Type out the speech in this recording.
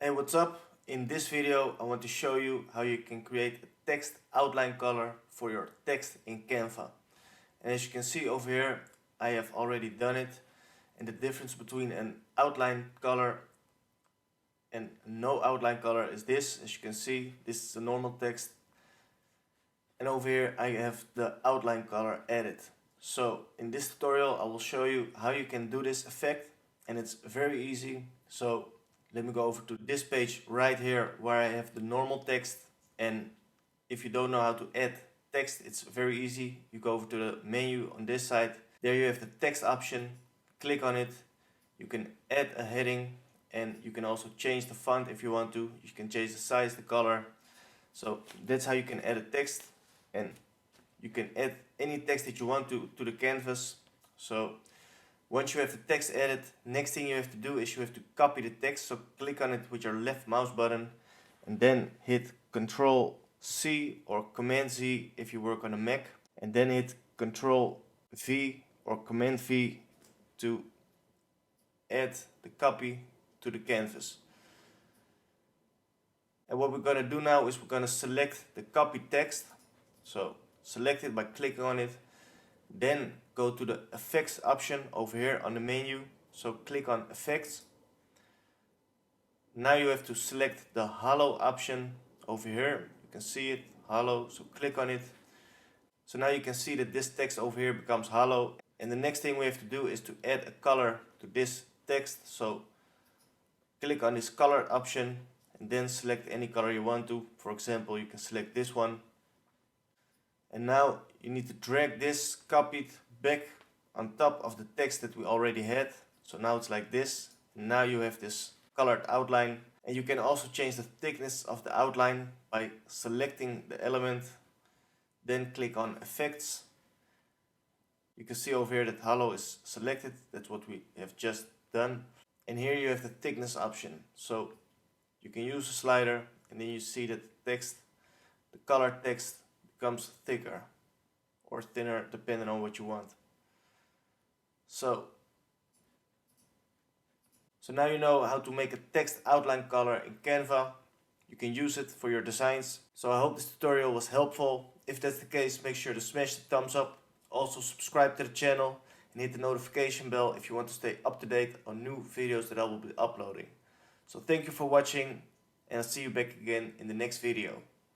Hey, what's up? In this video I want to show you how you can create a text outline color for your text in Canva. And as you can see over here, I have already done it, and the difference between an outline color and no outline color is this. As you can see, this is a normal text, and over here I have the outline color added. So in this tutorial I will show you how you can do this effect, and it's very easy. So let me go over to this page right here where I have the normal text, and if you don't know how to add text, it's very easy. You go over to the menu on this side. There you have the text option. Click on it. You can add a heading, and you can also change the font if you want to. You can change the size, the color. So that's how you can add a text, and you can add any text that you want to the canvas. So once you have the text added, next thing you have to do is you have to copy the text. So click on it with your left mouse button and then hit Control C or Command Z if you work on a Mac, and then hit Control V or Command V to add the copy to the canvas. And what we're going to do now is we're going to select the copy text. So select it by clicking on it, then go to the effects option over here on the menu. So click on effects. Now you have to select the hollow option over here. You can see it, hollow, so click on it. So now you can see that this text over here becomes hollow, and the next thing we have to do is to add a color to this text. So click on this color option and then select any color you want to. For example, you can select this one. And now you need to drag this copied back on top of the text that we already had. So now it's like this. Now you have this colored outline, and you can also change the thickness of the outline by selecting the element, then click on effects. You can see over here that hollow is selected. That's what we have just done. And here you have the thickness option. So you can use a slider, and then you see that the text, the colored text, becomes thicker or thinner depending on what you want. So now you know how to make a text outline color in Canva. You can use it for your designs. So I hope this tutorial was helpful. If that's the case, make sure to smash the thumbs up. Also subscribe to the channel and hit the notification bell if you want to stay up to date on new videos that I will be uploading. So thank you for watching, and I'll see you back again in the next video.